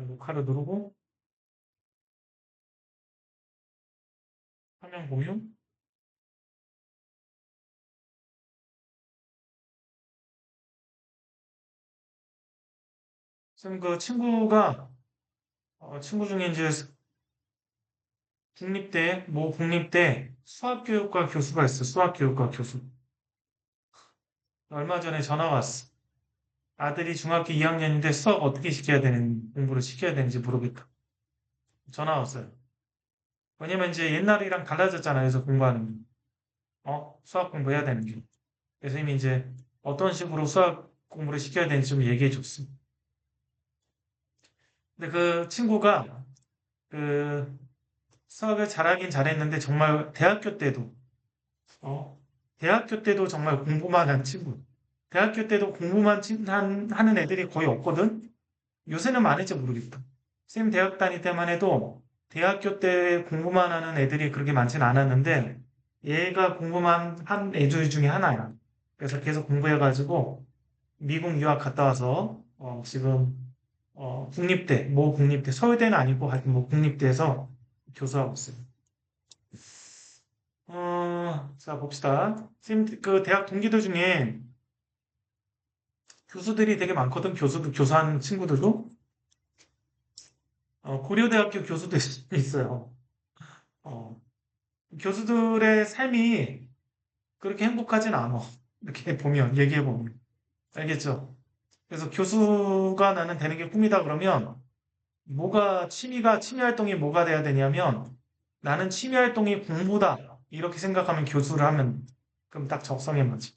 녹화를 누르고 화면 공유. 쌤 그 친구가 친구 중에 이제 국립대 수학교육과 교수가 있어. 수학교육과 교수. 얼마 전에 전화가 왔어. 아들이 중학교 2학년인데 수학 어떻게 시켜야 되는 공부를 시켜야 되는지 모르겠다. 전화 왔어요. 왜냐면 이제 옛날이랑 달라졌잖아요. 그래서 공부하는 게. 수학 공부해야 되는 게. 그래서 이미 이제 어떤 식으로 수학 공부를 시켜야 되는지 좀 얘기해 줬어. 근데 그 친구가 그 수학을 잘하긴 잘했는데 정말 어, 대학교 때도 정말 공부만 한 친구. 대학교 때도 하는 애들이 거의 없거든? 요새는 많을지 모르겠다. 쌤 대학 다닐 때만 해도 대학교 때 공부만 하는 애들이 그렇게 많진 않았는데 얘가 공부만 한 애들 중에 하나야. 그래서 계속 공부해가지고 미국 유학 갔다 와서 지금 모 국립대, 서울대는 아니고 하여튼 뭐 국립대에서 교수하고 있어요. 자 봅시다. 쌤 그 대학 동기들 중에 교수들이 되게 많거든. 교수한 친구들도. 고려대학교 교수도 있어요. 어, 교수들의 삶이 그렇게 행복하진 않아. 이렇게 보면, 얘기해보면. 알겠죠? 그래서 교수가 나는 되는 게 꿈이다 그러면, 취미 활동이 뭐가 돼야 되냐면, 나는 취미 활동이 공부다. 이렇게 생각하면 교수를 하면, 그럼 딱 적성에 맞지.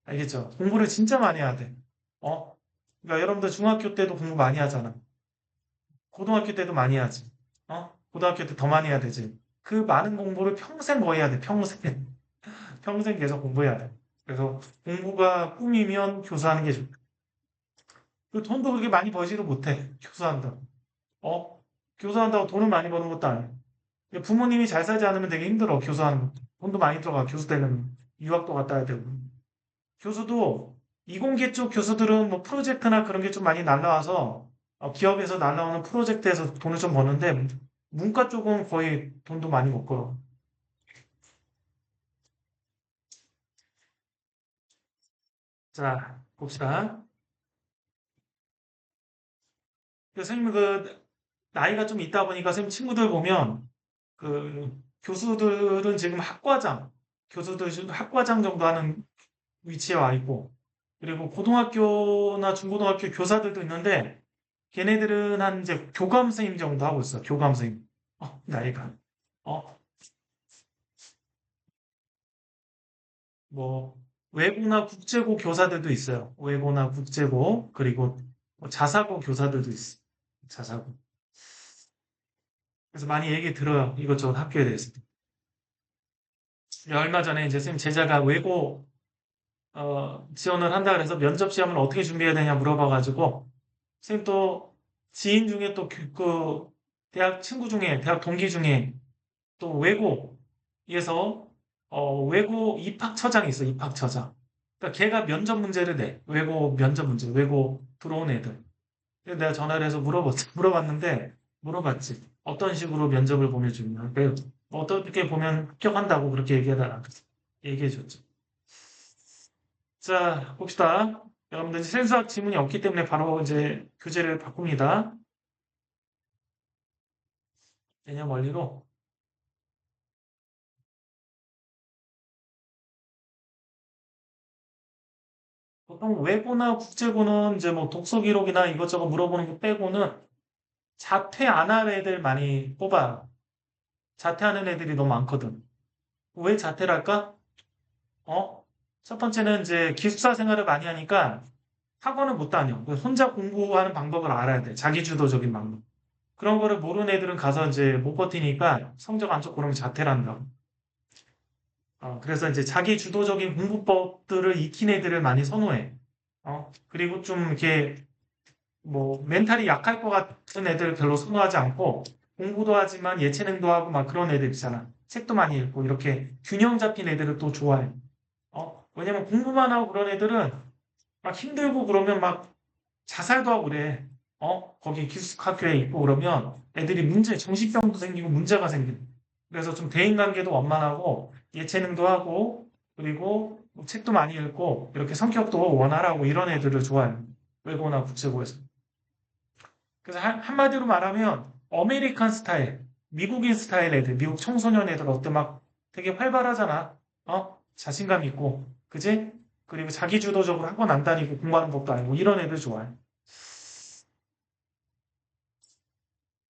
알겠죠? 공부를 진짜 많이 해야 돼. 어? 그러니까 여러분들 중학교 때도 공부 많이 하잖아. 고등학교 때도 많이 하지. 고등학교 때 더 많이 해야 되지. 그 많은 공부를 평생 거의 해야 돼. 평생. 평생 계속 공부해야 돼. 그래서 공부가 꿈이면 교수하는 게 좋다. 그 돈도 그렇게 많이 벌지도 못해. 교수한다고. 어? 교수한다고 돈을 많이 버는 것도 아니야. 부모님이 잘 살지 않으면 되게 힘들어. 교수하는 것도. 돈도 많이 들어가. 교수 되려면. 유학도 갔다 와야 되고. 교수도 이공계 쪽 교수들은 뭐 프로젝트나 그런 게 좀 많이 날라와서 기업에서 날라오는 프로젝트에서 돈을 좀 버는데 문과 쪽은 거의 돈도 많이 못 벌어. 자, 봅시다. 선생님 그 나이가 좀 있다 보니까 선생님 친구들 보면 그 교수들은 지금 교수들 지금 학과장 정도 하는 위치에 와 있고 그리고 고등학교나 중고등학교 교사들도 있는데 걔네들은 한 이제 교감 선생님 정도 하고 있어. 교감 선생님. 나이가. 어, 뭐, 외고나 국제고 교사들도 있어요. 외고나 국제고, 그리고 뭐 자사고 교사들도 있어. 자사고. 그래서 많이 얘기 들어요. 이것저것 학교에 대해서. 얼마 전에 이제 쌤 제자가 외고, 지원을 한다 그래서 면접 시험을 어떻게 준비해야 되냐 물어봐가지고, 쌤 또 지인 중에 또 대학 친구 중에, 대학 동기 중에 또 외고에서 외고 입학처장이 있어, 입학처장. 그러니까 걔가 면접 문제를 내. 외고 면접 문제, 외고 들어온 애들. 그래서 내가 전화를 해서 물어봤지. 어떤 식으로 면접을 보면 좋냐. 어떻게 보면 합격한다고 그렇게 얘기하더라. 얘기해줬죠. 자, 봅시다. 여러분들 이제 생수학 지문이 없기 때문에 바로 이제 교재를 바꿉니다. 개념 원리로. 보통 외고나 국제고는 이제 뭐 독서 기록이나 이것저것 물어보는 거 빼고는 자퇴 안 할 애들 많이 뽑아요. 자퇴하는 애들이 너무 많거든. 왜 자퇴를 할까? 어? 첫 번째는 이제 기숙사 생활을 많이 하니까 학원을 못 다녀. 그래서 혼자 공부하는 방법을 알아야 돼. 자기주도적인 방법. 그런 거를 모르는 애들은 가서 이제 못 버티니까 성적 안 좋고 그러면 자퇴를 한다. 그래서 이제 자기주도적인 공부법들을 익힌 애들을 많이 선호해. 그리고 좀 이렇게 뭐 멘탈이 약할 것 같은 애들 별로 선호하지 않고 공부도 하지만 예체능도 하고 막 그런 애들 있잖아. 책도 많이 읽고 이렇게 균형 잡힌 애들을 또 좋아해. 왜냐면 공부만 하고 그런 애들은 막 힘들고 그러면 막 자살도 하고 그래. 거기 기숙학교에 있고 그러면 애들이 정신병도 생기고 문제가 생기는. 그래서 좀 대인관계도 원만하고 예체능도 하고 그리고 뭐 책도 많이 읽고 이렇게 성격도 원활하고 이런 애들을 좋아해요. 외고나 국제고에서. 그래서 한마디로 말하면 아메리칸 스타일, 미국인 스타일 애들, 미국 청소년 애들 어때 막 되게 활발하잖아. 자신감 있고, 그지? 그리고 자기주도적으로 학원 안 다니고 공부하는 법도 아니고 이런 애들 좋아해.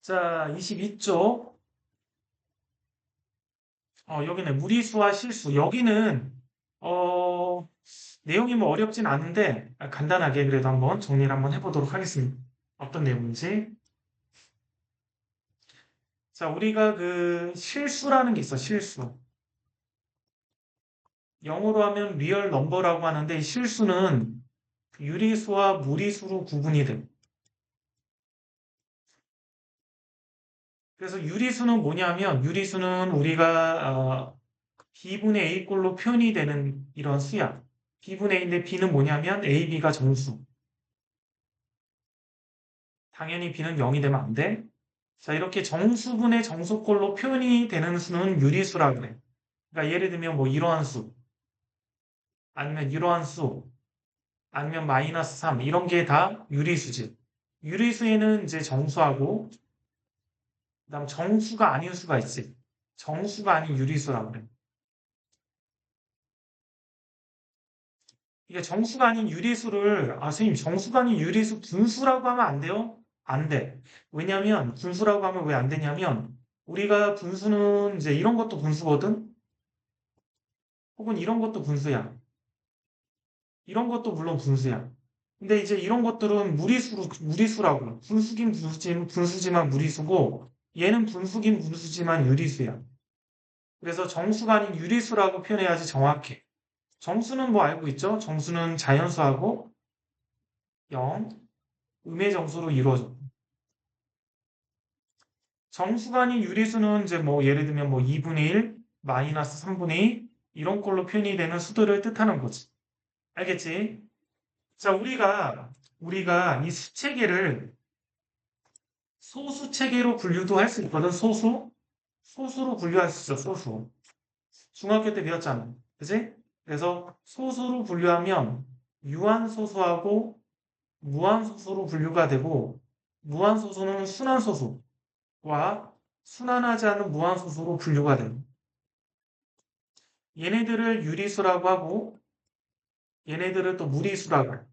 자, 22쪽. 여기는 무리수와 실수. 여기는 어, 내용이 뭐 어렵진 않은데 간단하게 그래도 한번 정리를 한번 해보도록 하겠습니다. 어떤 내용인지. 자, 우리가 그 실수라는 게 있어, 실수. 영어로 하면 리얼 넘버라고 하는데 이 실수는 유리수와 무리수로 구분이 돼. 그래서 유리수는 뭐냐면 유리수는 우리가 B분의 A꼴로 표현이 되는 이런 수야. B분의 A인데 B는 뭐냐면 A, B가 정수. 당연히 B는 0이 되면 안 돼. 자, 이렇게 정수분의 정수꼴로 표현이 되는 수는 유리수라 그래. 그러니까 예를 들면 뭐 이러한 수, 아니면 이러한 수, 아니면 마이너스 3 이런 게 다 유리수지. 유리수에는 이제 정수하고 그다음 정수가 아닌 수가 있지. 정수가 아닌 유리수라 그래. 이게 정수가 아닌 유리수를 선생님 정수가 아닌 유리수 분수라고 하면 안 돼요? 안 돼. 왜냐면 분수라고 하면 왜 안 되냐면 우리가 분수는 이제 이런 것도 분수거든. 혹은 이런 것도 분수야. 이런 것도 물론 분수야. 근데 이제 이런 것들은 무리수라고. 분수지만 무리수고, 얘는 분수긴 분수지만 유리수야. 그래서 정수가 아닌 유리수라고 표현해야지 정확해. 정수는 뭐 알고 있죠? 정수는 자연수하고 0, 음의 정수로 이루어져. 정수가 아닌 유리수는 이제 뭐 예를 들면 뭐 2분의 1, 마이너스 3분의 2, 이런 걸로 표현이 되는 수들을 뜻하는 거지. 알겠지? 자, 우리가 이 수체계를 소수체계로 분류도 할 수 있거든, 소수로 분류할 수 있어, 소수. 중학교 때 배웠잖아. 그지? 그래서 소수로 분류하면 유한소수하고 무한소수로 분류가 되고, 무한소수는 순환소수와 순환하지 않은 무한소수로 분류가 됩니다. 얘네들을 유리수라고 하고, 얘네들을 또 무리수라고 해요.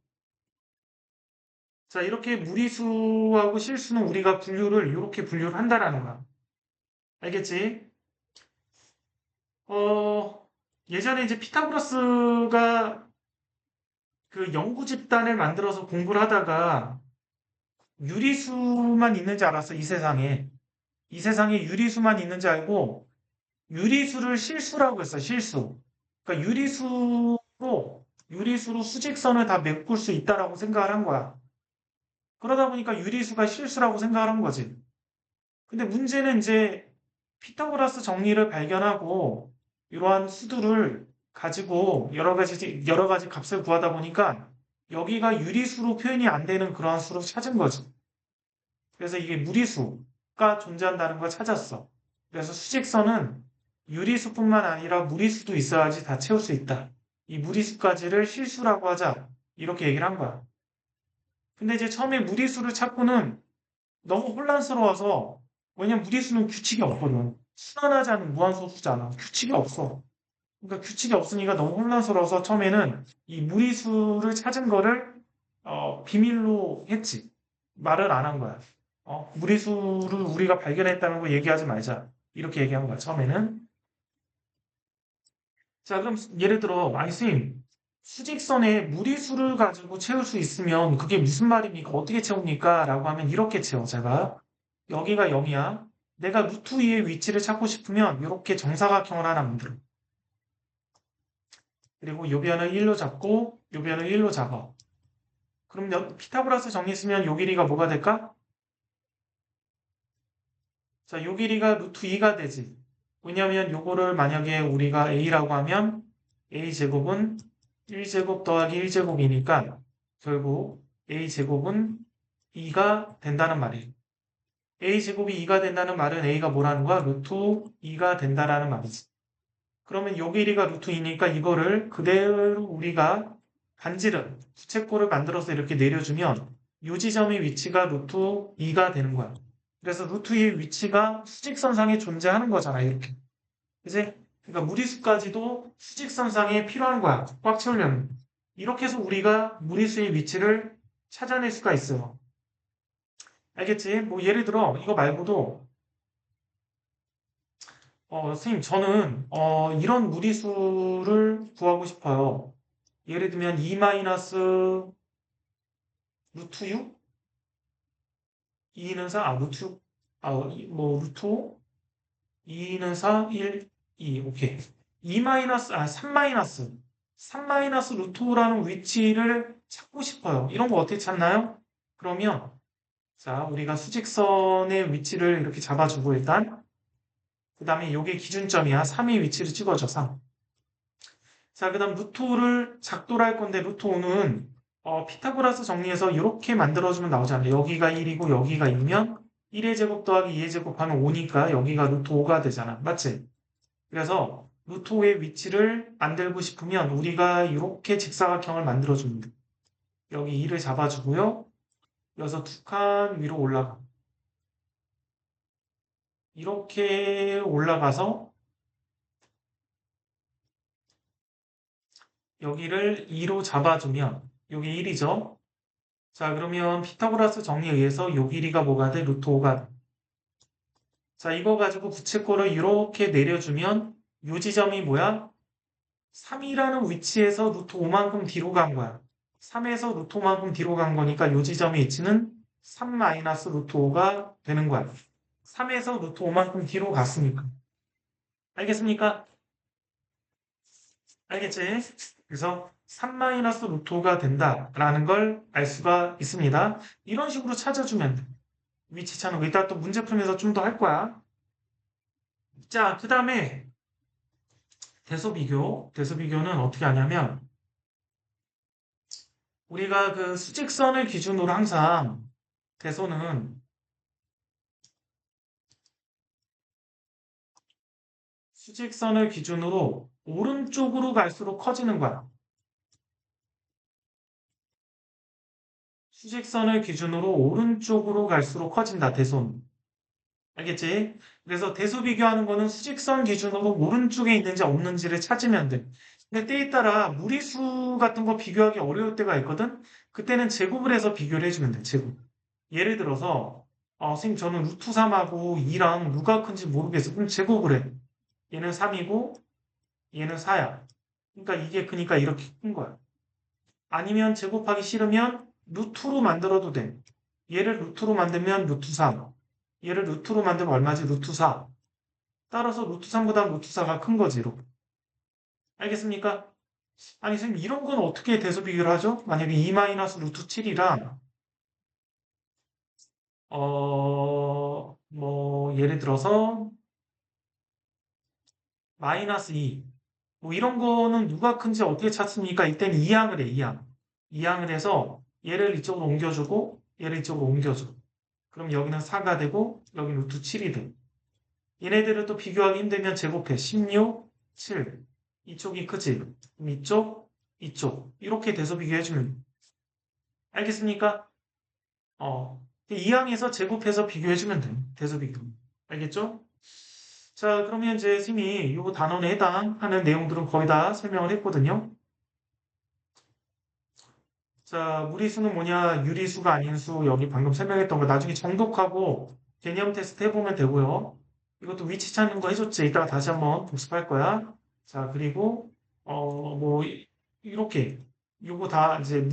자, 이렇게 무리수하고 실수는 우리가 이렇게 분류를 한다라는 거야. 알겠지? 어, 예전에 이제 피타고라스가 그 연구 집단을 만들어서 공부를 하다가 유리수만 있는지 알았어, 이 세상에. 이 세상에 유리수만 있는지 알고 유리수를 실수라고 했어, 실수. 그러니까 유리수로 수직선을 다 메꿀 수 있다라고 생각을 한 거야. 그러다 보니까 유리수가 실수라고 생각을 한 거지. 근데 문제는 이제 피타고라스 정리를 발견하고 이러한 수들을 가지고 여러 가지 값을 구하다 보니까 여기가 유리수로 표현이 안 되는 그러한 수를 찾은 거지. 그래서 이게 무리수가 존재한다는 걸 찾았어. 그래서 수직선은 유리수뿐만 아니라 무리수도 있어야지 다 채울 수 있다. 이 무리수까지를 실수라고 하자. 이렇게 얘기를 한 거야. 근데 이제 처음에 무리수를 찾고는 너무 혼란스러워서 왜냐면 무리수는 규칙이 없거든. 순환하지 않은 무한소수잖아. 규칙이 없어. 그러니까 규칙이 없으니까 너무 혼란스러워서 처음에는 이 무리수를 찾은 거를 비밀로 했지. 말을 안 한 거야. 무리수를 우리가 발견했다는 거 얘기하지 말자. 이렇게 얘기한 거야, 처음에는. 자, 그럼 예를 들어, 아이스님, 수직선에 무리수를 가지고 채울 수 있으면 그게 무슨 말입니까? 어떻게 채웁니까? 라고 하면 이렇게 채워, 제가. 여기가 0이야. 내가 루트 2의 위치를 찾고 싶으면 이렇게 정사각형을 하나 만들어. 그리고 요 변을 1로 잡고 요 변을 1로 잡아. 그럼 피타고라스 정리 쓰면 요 길이가 뭐가 될까? 자, 요 길이가 루트 2가 되지. 왜냐하면 요거를 만약에 우리가 a라고 하면 a제곱은 1제곱 더하기 1제곱이니까 결국 a제곱은 2가 된다는 말이에요. a제곱이 2가 된다는 말은 a가 뭐라는 거야? 루트 2가 된다라는 말이지. 그러면 요 길이가 루트 2니까 이거를 그대로 우리가 반지름, 부채꼴을 만들어서 이렇게 내려주면 요 지점의 위치가 루트 2가 되는 거야. 그래서 루트 2의 위치가 수직선상에 존재하는 거잖아, 이렇게. 그지? 그러니까 무리수까지도 수직선상에 필요한 거야. 꽉 채우려면. 이렇게 해서 우리가 무리수의 위치를 찾아낼 수가 있어요. 알겠지? 뭐 예를 들어 이거 말고도 선생님 저는 이런 무리수를 구하고 싶어요. 예를 들면 2 마이너스 루트 6? 2는 4, 루트 6, 뭐 루트 5? 2는 4, 1, 2, 오케이. 2 마이너스, 3 마이너스. 3 마이너스 루트 5라는 위치를 찾고 싶어요. 이런 거 어떻게 찾나요? 그러면, 자, 우리가 수직선의 위치를 이렇게 잡아주고 일단, 그 다음에 요게 기준점이야. 3의 위치를 찍어줘, 3. 자, 그 다음 루트 5를 작도로 할 건데, 루트 5는, 피타고라스 정리해서 이렇게 만들어주면 나오잖아요. 여기가 1이고 여기가 2면, 1의 제곱 더하기 2의 제곱하면 5니까 여기가 루트 5가 되잖아. 맞지? 그래서 루트 5의 위치를 만들고 싶으면 우리가 이렇게 직사각형을 만들어줍니다. 여기 2를 잡아주고요. 여기서 두 칸 위로 올라가. 이렇게 올라가서 여기를 2로 잡아주면 여기 1이죠. 자, 그러면 피타고라스 정리에 의해서 요 길이가 뭐가 돼? 루트 5가 돼. 자, 이거 가지고 부채꼴을 이렇게 내려주면 요 지점이 뭐야? 3이라는 위치에서 루트 5만큼 뒤로 간 거야. 3에서 루트 5만큼 뒤로 간 거니까 요 지점의 위치는 3 마이너스 루트 5가 되는 거야. 3에서 루트 5만큼 뒤로 갔으니까. 알겠습니까? 알겠지? 그래서 3 마이너스 루트 5가 된다라는 걸 알 수가 있습니다. 이런 식으로 찾아주면 돼. 위치 찾는 거. 이따 또 문제 풀면서 좀 더 할 거야. 자, 그 다음에 대소 비교. 대소 비교는 어떻게 하냐면 우리가 그 수직선을 기준으로 항상 대소는 수직선을 기준으로 오른쪽으로 갈수록 커지는 거야. 수직선을 기준으로 오른쪽으로 갈수록 커진다, 대소는. 알겠지? 그래서 대소 비교하는 거는 수직선 기준으로 오른쪽에 있는지 없는지를 찾으면 돼. 근데 때에 따라 무리수 같은 거 비교하기 어려울 때가 있거든? 그때는 제곱을 해서 비교를 해주면 돼, 제곱. 예를 들어서, 선생님, 저는 루트 3하고 2랑 누가 큰지 모르겠어. 그럼 제곱을 해. 얘는 3이고, 얘는 4야. 그러니까 이게 그러니까 이렇게 큰 거야. 아니면 제곱하기 싫으면 루트로 만들어도 돼. 얘를 루트로 만들면 루트 3. 얘를 루트로 만들면 얼마지? 루트 4. 따라서 루트 3보다 루트 4가 큰 거지, 이렇게. 알겠습니까? 아니, 선생님, 이런 건 어떻게 대소 비교를 하죠? 만약에 2 마이너스 루트 7이랑, 예를 들어서, 마이너스 2. 뭐 이런 거는 누가 큰지 어떻게 찾습니까? 이때는 이항을 해, 이항. 이항을 해서 얘를 이쪽으로 옮겨주고 얘를 이쪽으로 옮겨줘. 그럼 여기는 4가 되고 여기는 루트 7이 돼. 얘네들을 또 비교하기 힘들면 제곱해. 16, 7. 이쪽이 크지? 그럼 이쪽, 이쪽. 이렇게 돼서 비교해주면 돼. 알겠습니까? 이항에서 제곱해서 비교해주면 돼. 돼서 비교. 알겠죠? 자, 그러면 이제 선생님이 이 단원에 해당하는 내용들은 거의 다 설명을 했거든요. 자, 무리수는 뭐냐? 유리수가 아닌 수, 여기 방금 설명했던 거 나중에 정독하고 개념 테스트 해보면 되고요. 이것도 위치 찾는 거 해줬지. 이따가 다시 한번 복습할 거야. 자, 그리고, 이렇게. 요거 다 이제,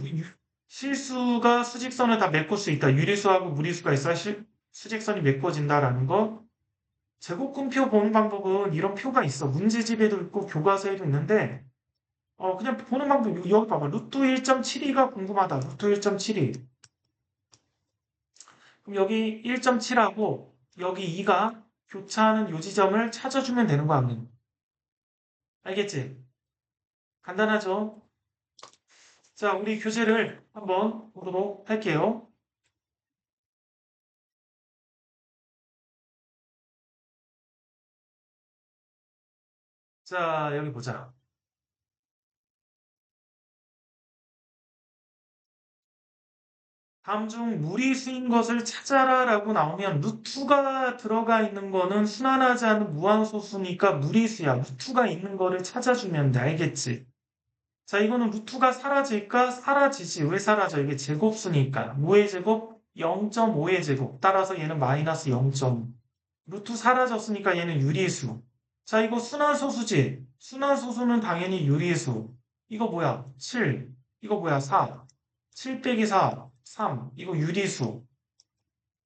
실수가 수직선을 다 메꿀 수 있다. 유리수하고 무리수가 있어야 수직선이 메꿔진다라는 거. 제곱근표 보는 방법은 이런 표가 있어. 문제집에도 있고 교과서에도 있는데, 그냥 보는 방법, 여기 봐봐. 루트 1.72가 궁금하다. 루트 1.72. 그럼 여기 1.7하고 여기 2가 교차하는 요 지점을 찾아주면 되는 거 아니에요? 알겠지? 간단하죠? 자, 우리 교재를 한번 보도록 할게요. 자, 여기 보자. 다음 중 무리수인 것을 찾아라라고 나오면 루트가 들어가 있는 거는 순환하지 않는 무한소수니까 무리수야. 루트가 있는 거를 찾아주면 돼. 알겠지? 자, 이거는 루트가 사라질까? 사라지지. 왜 사라져? 이게 제곱수니까. 5의 제곱, 0.5의 제곱. 따라서 얘는 마이너스 0.5. 루트 사라졌으니까 얘는 유리수. 자, 이거 순환소수지? 순환소수는 당연히 유리수. 이거 뭐야? 7. 이거 뭐야? 4. 7 빼기 4. 3. 이거 유리수.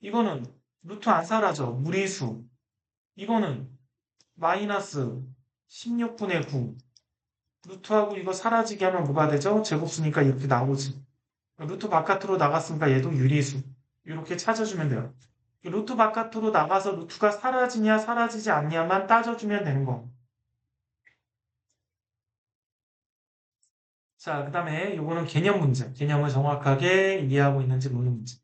이거는 루트 안 사라져. 무리수. 이거는 마이너스 16분의 9. 루트하고 이거 사라지게 하면 뭐가 되죠? 제곱수니까 이렇게 나오지. 루트 바깥으로 나갔으니까 얘도 유리수. 이렇게 찾아주면 돼요. 루트 바깥으로 나가서 루트가 사라지냐 사라지지 않냐만 따져주면 되는 거. 자, 그 다음에 요거는 개념 문제. 개념을 정확하게 이해하고 있는지 묻는 문제.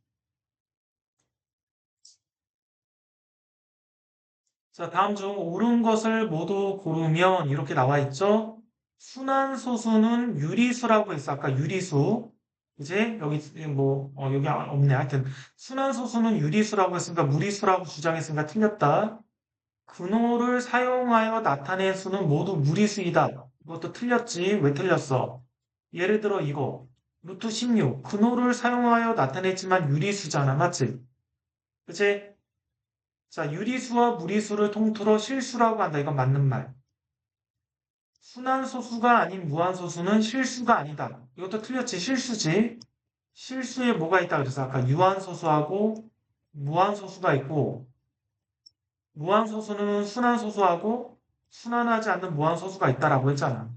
자, 다음 중 옳은 것을 모두 고르면 이렇게 나와 있죠? 순환소수는 유리수라고 했어. 아까 유리수. 이제 여기 여기 없네. 하여튼 순환소수는 유리수라고 했으니까 무리수라고 주장했으니까 틀렸다. 근호를 사용하여 나타낸 수는 모두 무리수이다. 이것도 틀렸지. 왜 틀렸어? 예를 들어 이거. 루트 16. 근호를 사용하여 나타냈지만 유리수잖아. 맞지? 그치? 자, 유리수와 무리수를 통틀어 실수라고 한다. 이건 맞는 말. 순환소수가 아닌 무한소수는 실수가 아니다. 이것도 틀렸지. 실수지. 실수에 뭐가 있다 그래서 아까 유한소수하고 무한소수가 있고 무한소수는 순환소수하고 순환하지 않는 무한소수가 있다라고 했잖아.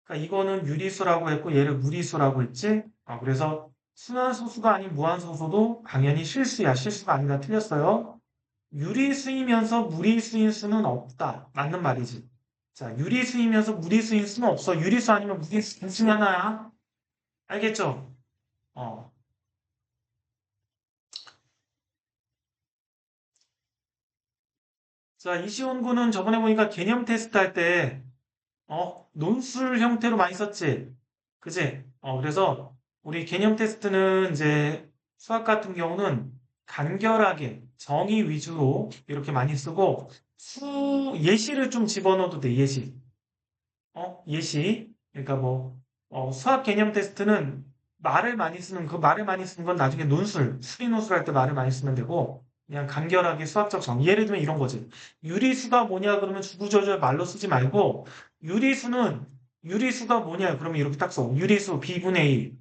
그러니까 이거는 유리수라고 했고 얘를 무리수라고 했지. 그래서 순환소수가 아닌 무한소수도 당연히 실수야. 실수가 아니다. 틀렸어요. 유리수이면서 무리수인 수는 없다. 맞는 말이지. 자, 유리수이면서 무리수인 수는 없어. 유리수 아니면 무리수 둘 중에 하나야. 알겠죠? 어. 자, 이시온군은 저번에 보니까 개념 테스트 할 때, 논술 형태로 많이 썼지? 그지? 그래서 우리 개념 테스트는 이제 수학 같은 경우는 간결하게 정의 위주로 이렇게 많이 쓰고 예시를 좀 집어넣어도 돼, 예시. 예시. 그러니까 수학 개념 테스트는 말을 많이 쓰는, 그 말을 많이 쓰는 건 나중에 수리 논술 할 때 말을 많이 쓰면 되고, 그냥 간결하게 수학적 정의. 예를 들면 이런 거지. 유리수가 뭐냐 그러면 주구조절 말로 쓰지 말고, 유리수는, 유리수가 뭐냐 그러면 이렇게 딱 써. 유리수 B분의 1.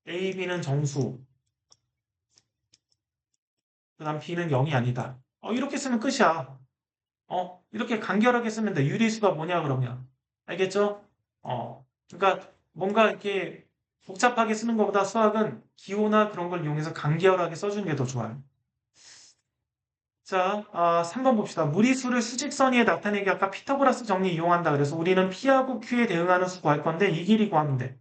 A, B는 정수. 그 다음 B는 0이 아니다. 이렇게 쓰면 끝이야. 이렇게 간결하게 쓰면 돼. 유리수가 뭐냐 그러면. 알겠죠? 그러니까 뭔가 이렇게 복잡하게 쓰는 것보다 수학은 기호나 그런 걸 이용해서 간결하게 써주는 게 더 좋아요. 자, 3번 봅시다. 무리수를 수직선 위에 나타내기 아까 피타고라스 정리 이용한다. 그래서 우리는 P하고 Q에 대응하는 수 구할 건데 이 길이 구하면 돼.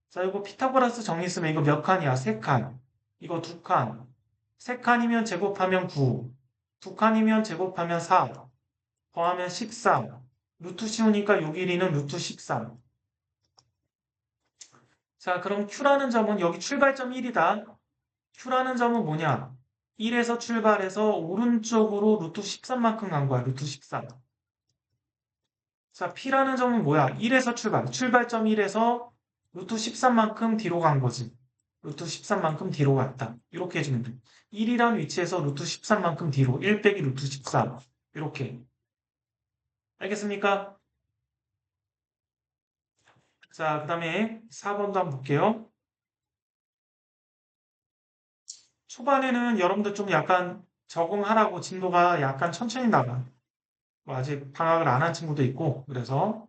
자, 이거 피타고라스 정리 쓰면 이거 몇 칸이야? 3칸. 이거 2칸. 3칸이면 제곱하면 9. 2칸이면 제곱하면 4. 더하면 13. 루트 씌우니까 요 길이는 루트 13. 자, 그럼 Q라는 점은 여기 출발점 1이다. Q라는 점은 뭐냐? 1에서 출발해서 오른쪽으로 루트 13만큼 간 거야. 루트 13. 자, P라는 점은 뭐야? 1에서 출발점 1에서 루트 13만큼 뒤로 간 거지. 루트 13만큼 뒤로 갔다. 이렇게 해주면 돼. 1이라는 위치에서 루트 13만큼 뒤로. 1 빼기 루트 13. 이렇게. 알겠습니까? 자, 그 다음에 4번도 한번 볼게요. 초반에는 여러분들 좀 약간 적응하라고 진도가 약간 천천히 나가. 아직 방학을 안 한 친구도 있고, 그래서.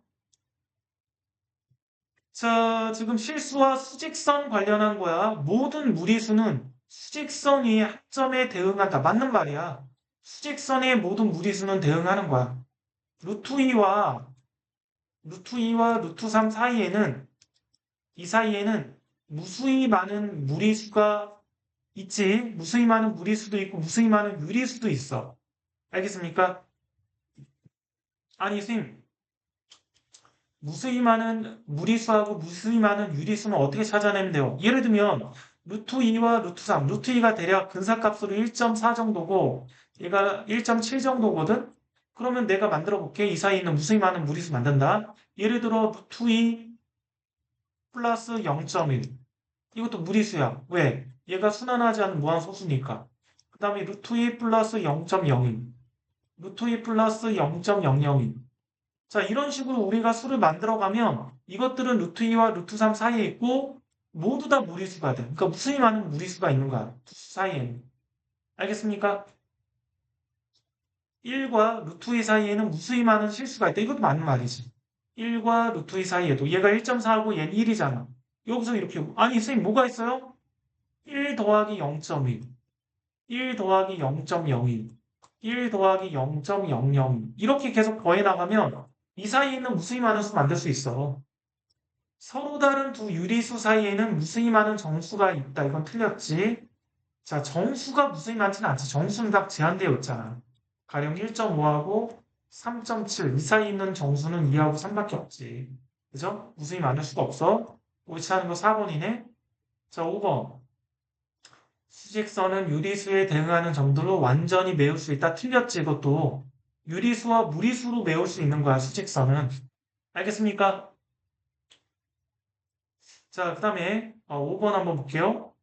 자, 지금 실수와 수직선 관련한 거야. 모든 무리수는 수직선 위의 합점에 대응한다. 맞는 말이야. 수직선의 모든 무리수는 대응하는 거야. 루트 2와 루트 3 사이에는, 이 사이에는 무수히 많은 무리수가 있지. 무수히 많은 무리수도 있고, 무수히 많은 유리수도 있어. 알겠습니까? 아니, 선생님, 무수히 많은 무리수하고 무수히 많은 유리수는 어떻게 찾아내면 돼요? 예를 들면, 루트 2와 루트 3, 루트 2가 대략 근사값으로 1.4 정도고, 얘가 1.7 정도거든? 그러면 내가 만들어 볼게. 이 사이에 있는 무수히 많은 무리수 만든다. 예를 들어, 루트 2 플러스 0.1. 이것도 무리수야. 왜? 얘가 순환하지 않는 무한소수니까. 그 다음에 루트 2 플러스 0.02. 루트 2 플러스 0.002. 자, 이런 식으로 우리가 수를 만들어가면 이것들은 루트 2와 루트 3 사이에 있고 모두 다 무리수가 돼. 그러니까 무수히 많은 무리수가 있는 거야. 수 사이에는. 알겠습니까? 1과 루트 2 사이에는 무수히 많은 실수가 있다. 이것도 맞는 말이지. 1과 루트 2 사이에도 얘가 1.4하고 얘는 1이잖아. 여기서 이렇게 아니 선생님 뭐가 있어요? 1 더하기 0.1, 1 더하기 0.02, 1 더하기 0.002 이렇게 계속 더해 나가면 이 사이에 있는 무수히 많은 수 만들 수 있어. 서로 다른 두 유리수 사이에는 무수히 많은 정수가 있다. 이건 틀렸지. 자, 정수가 무수히 많지는 않지. 정수는 딱 제한되어 있잖아. 가령 1.5하고 3.7. 이 사이에 있는 정수는 2하고 3밖에 없지. 그죠? 무수히 많을 수가 없어. 옳지 않은 거 4번이네. 자, 5번. 수직선은 유리수에 대응하는 정도로 완전히 메울 수 있다. 틀렸지, 이것도. 유리수와 무리수로 메울 수 있는 거야, 수직선은. 알겠습니까? 자, 그 다음에 5번 한번 볼게요.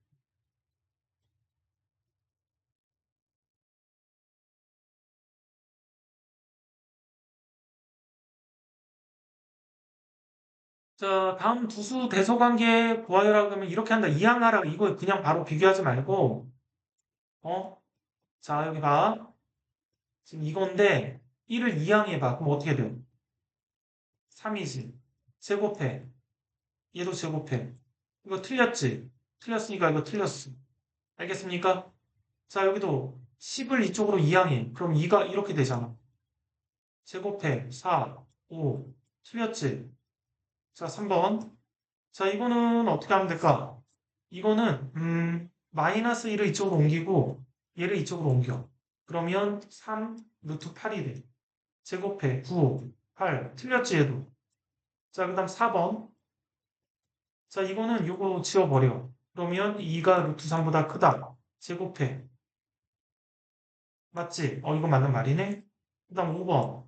자, 다음 두수 대소관계 구하여라 그러면 이렇게 한다. 이항하라. 이거 그냥 바로 비교하지 말고, 어? 자, 여기 봐. 지금 이건데, 1을 이항해봐. 그럼 어떻게 돼요? 3이지. 제곱해. 얘도 제곱해. 이거 틀렸지? 틀렸으니까 이거 틀렸어. 알겠습니까? 자, 여기도 10을 이쪽으로 이항해. 그럼 2가 이렇게 되잖아. 제곱해. 4, 5. 틀렸지? 자, 3번. 자, 이거는 어떻게 하면 될까? 이거는 마이너스 1을 이쪽으로 옮기고 얘를 이쪽으로 옮겨. 그러면 3 루트 8이 돼. 제곱해. 9, 8. 틀렸지 얘도. 자, 그 다음 4번. 자, 이거는 요거 지워버려. 그러면 2가 루트 3보다 크다. 제곱해. 맞지? 이거 맞는 말이네. 그 다음 5번.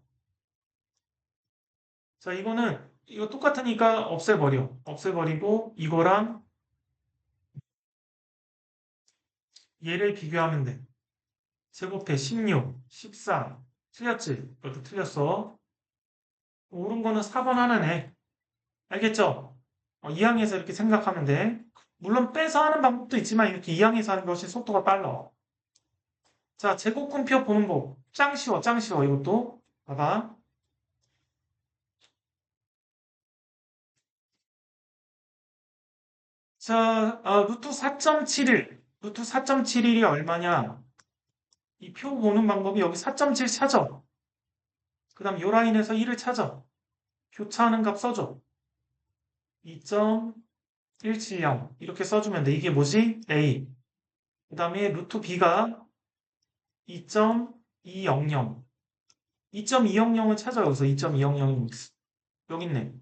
자, 이거는 이거 똑같으니까 없애버려. 없애버리고 이거랑 얘를 비교하면 돼. 제곱해 16, 14. 틀렸지? 이것도 틀렸어. 옳은 거는 4번 하나네. 알겠죠? 이항에서 이렇게 생각하면 돼. 물론 빼서 하는 방법도 있지만 이렇게 이항에서 하는 것이 속도가 빨라. 자, 제곱근표 보는 법. 짱 쉬워, 짱 쉬워. 이것도. 봐봐. 자, 루트 4.71. 루트 4.71이 얼마냐? 이 표 보는 방법이 여기 4.7 찾아. 그 다음 요 라인에서 1을 찾아. 교차하는 값 써줘. 2.170 이렇게 써주면 돼. 이게 뭐지? A. 그 다음에 루트 B가 2.200. 2.200을 찾아 여기서 2.200이 여기 있네.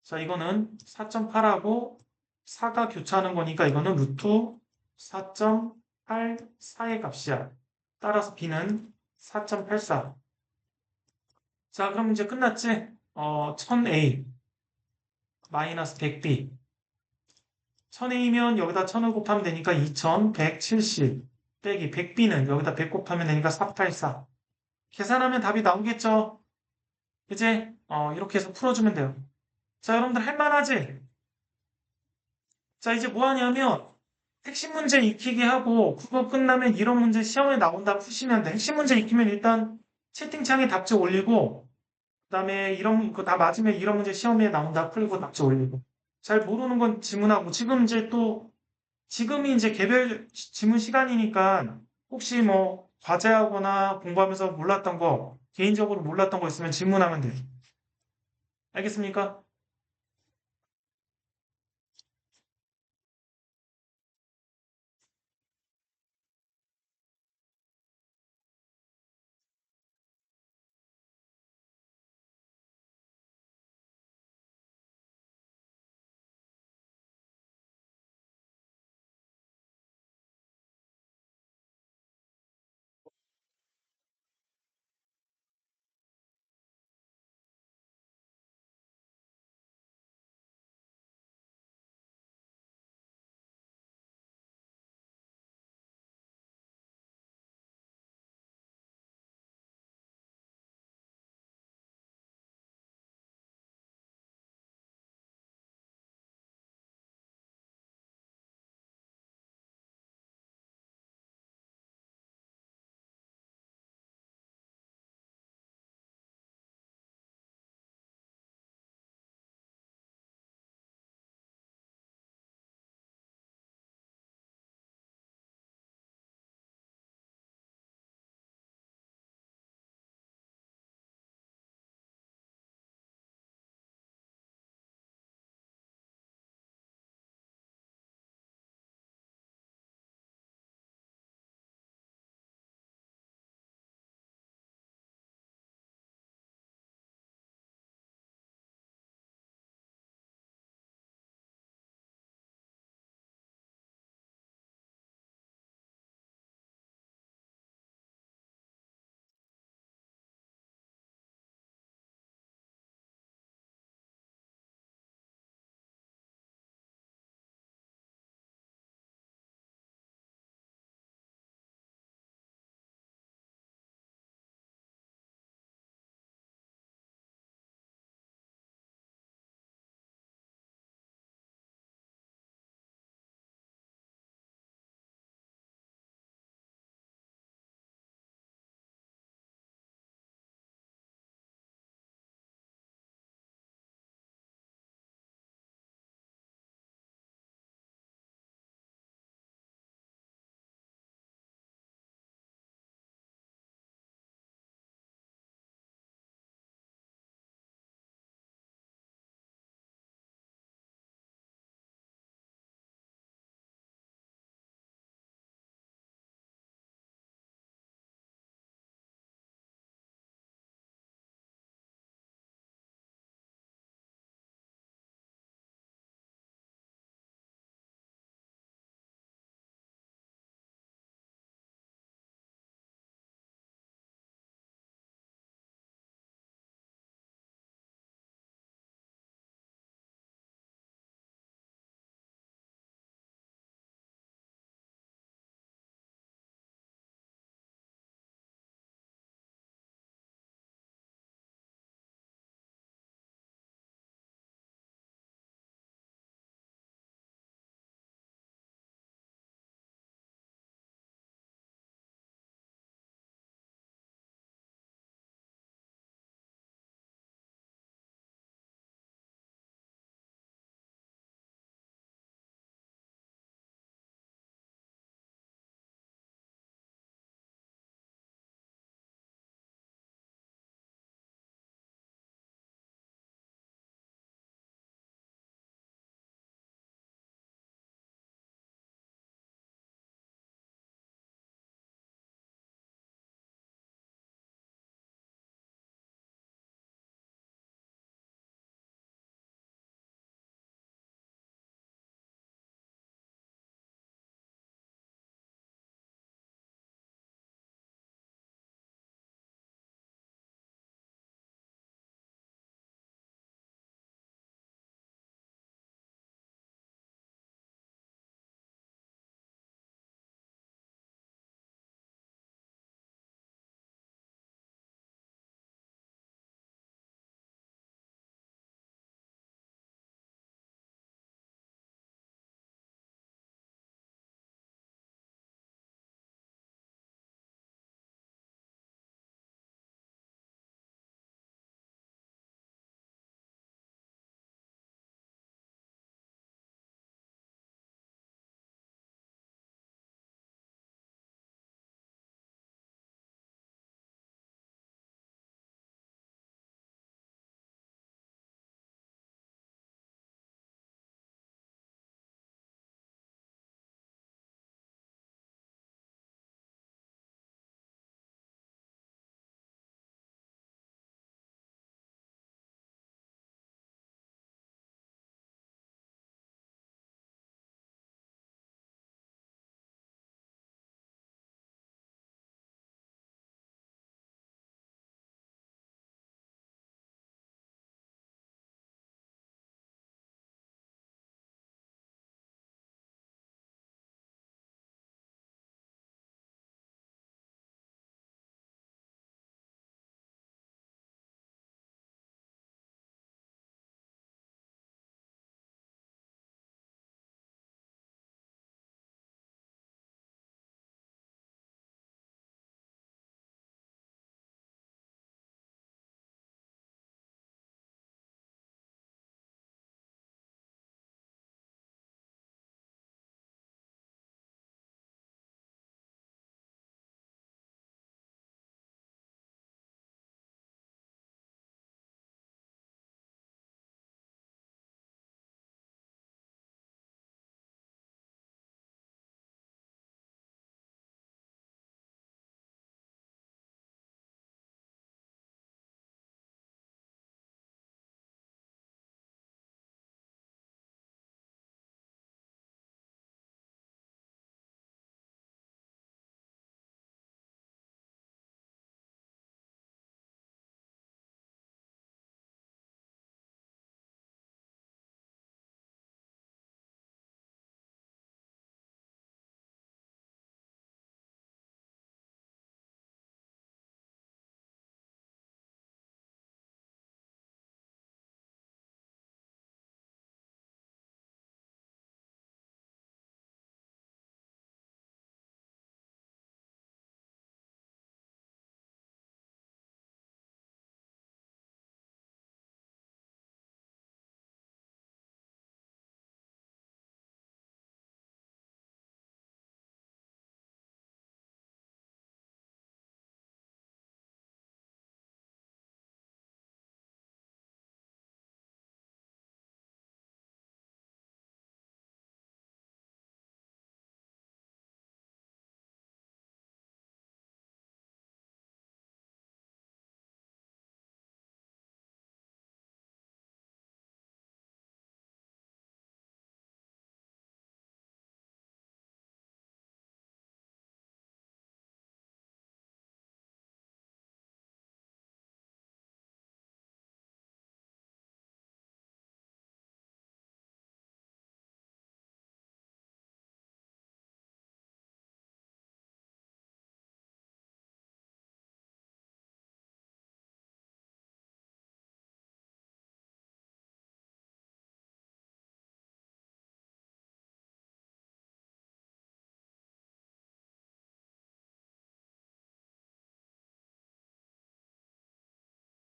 자, 이거는 4.8하고 4가 교차하는 거니까 이거는 루트 4.84의 값이야. 따라서 B는 4.84. 자, 그럼 이제 끝났지? 1000A 마이너스 100B. 1000A면 여기다 1000을 곱하면 되니까 2170 빼기 100B는 여기다 100 곱하면 되니까 484. 계산하면 답이 나오겠죠? 이제 이렇게 해서 풀어주면 돼요. 자, 여러분들 할만하지? 자, 이제 뭐 하냐면 핵심 문제 익히기 하고 그거 끝나면 이런 문제 시험에 나온다 푸시면 돼. 핵심 문제 익히면 일단 채팅창에 답지 올리고 그다음에 이런 거 다 맞으면 이런 문제 시험에 나온다 풀고 답지 올리고 잘 모르는 건 질문하고 지금이 이제 개별 지문 시간이니까 혹시 뭐 과제하거나 공부하면서 몰랐던 거 개인적으로 몰랐던 거 있으면 질문하면 돼. 알겠습니까?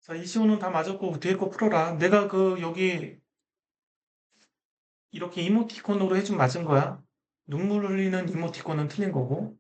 자, 이시오는 다 맞았고, 뒤에 거 풀어라. 내가 여기, 이렇게 이모티콘으로 해준 맞은 거야. 눈물 흘리는 이모티콘은 틀린 거고.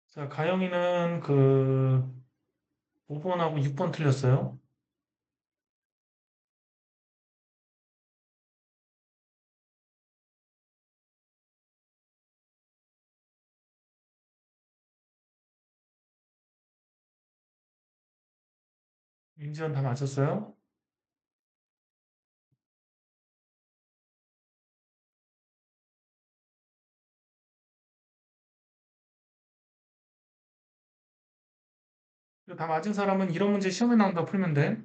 자, 가영이는 5번하고 6번 틀렸어요. 임지연 다 맞았어요. 다 맞은 사람은 이런 문제 시험에 나온다 풀면 돼.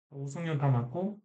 오승윤 다 맞고.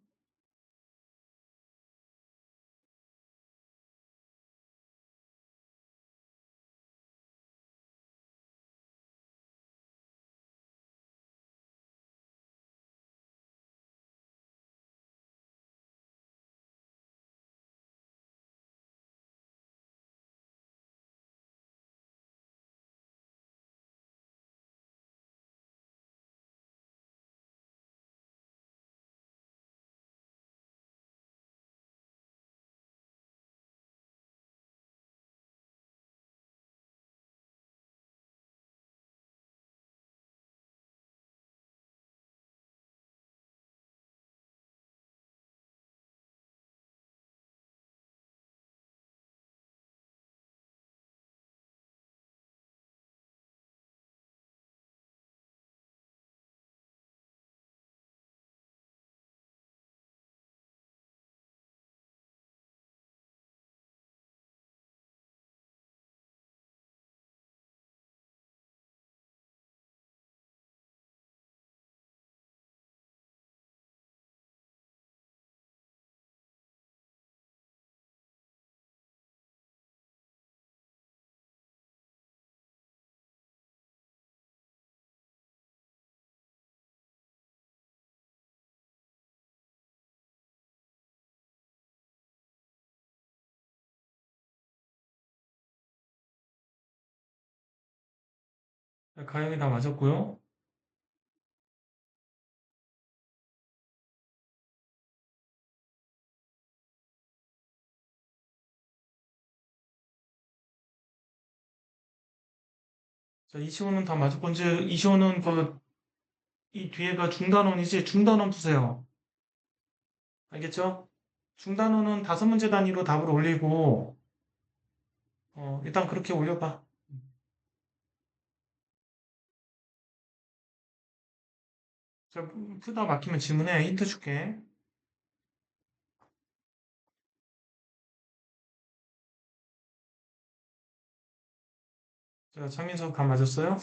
자, 가영이 다 맞았고요. 자, 이시호는 다 맞았고, 이제 이시호는 이 뒤에가 중단원이지? 중단원 푸세요. 알겠죠? 중단원은 5문제 단위로 답을 올리고, 일단 그렇게 올려봐. 자, 푸다 막히면 질문해. 힌트 줄게. 자, 장민석 다 맞았어요?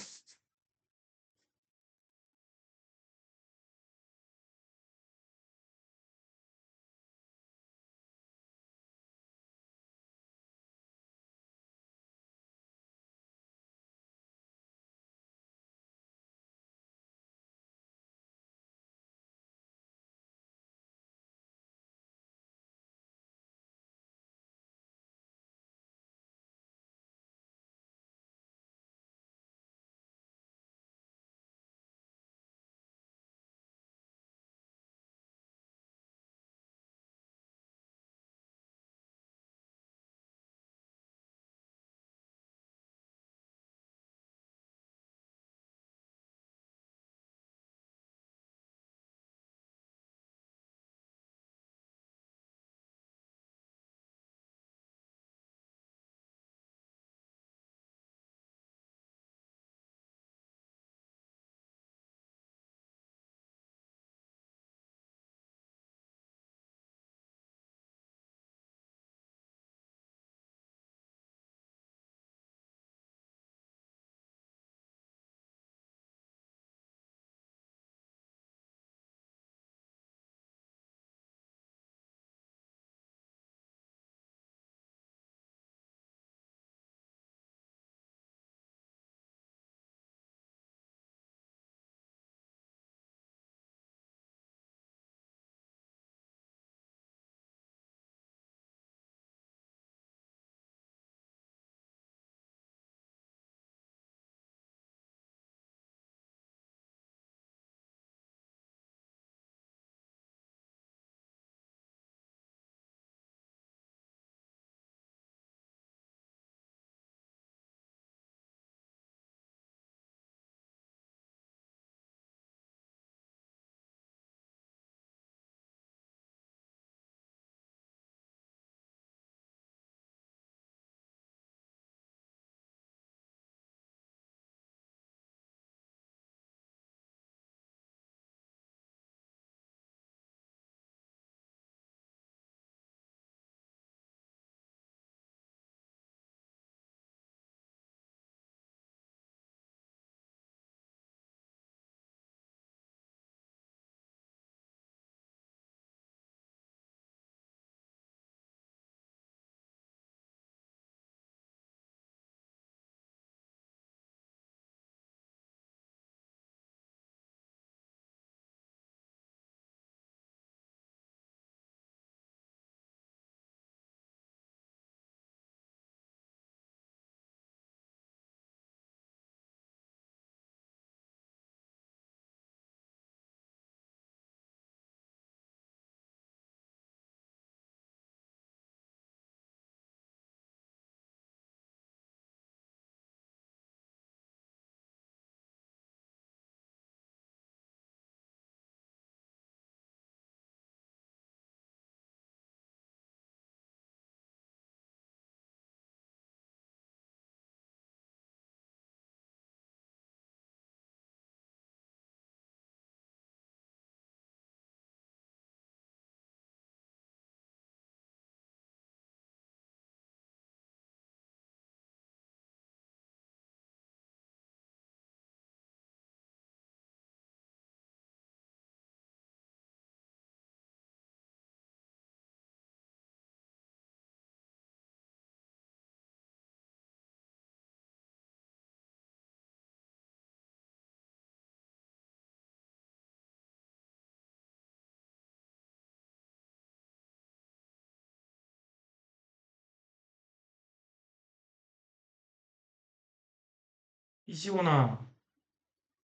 이시구나.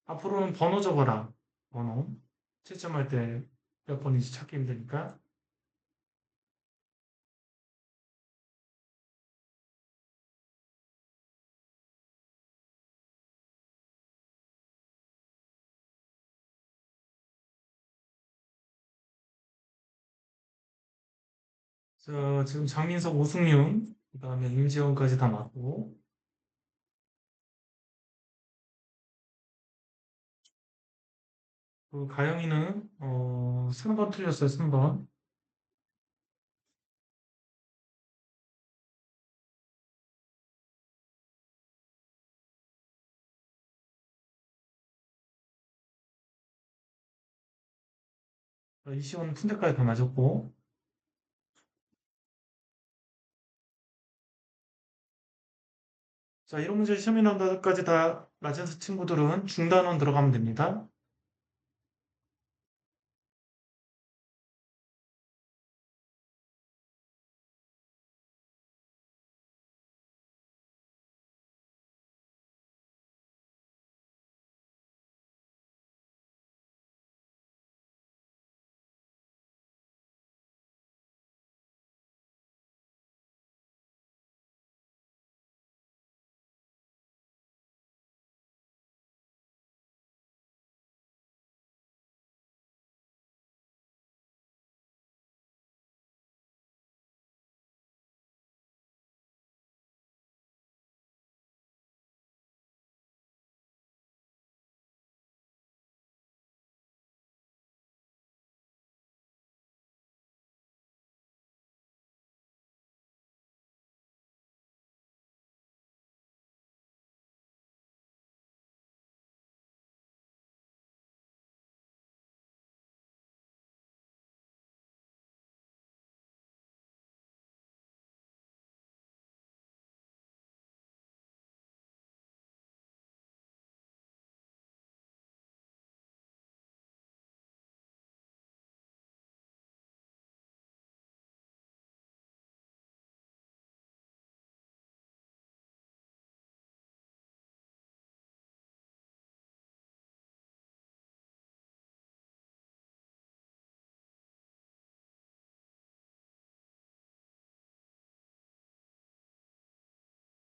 앞으로는 번호 적어라. 번호. 채점할 때 몇 번인지 찾기 힘드니까. 지금 장민석, 오승윤, 그다음에 임지원까지 다 맞고, 그 가영이는 3번 틀렸어요. 3번. 이시원 푼대까지 다 맞았고. 자, 이런 문제 시험에 나온다까지 다 맞은 친구들은 중단원 들어가면 됩니다.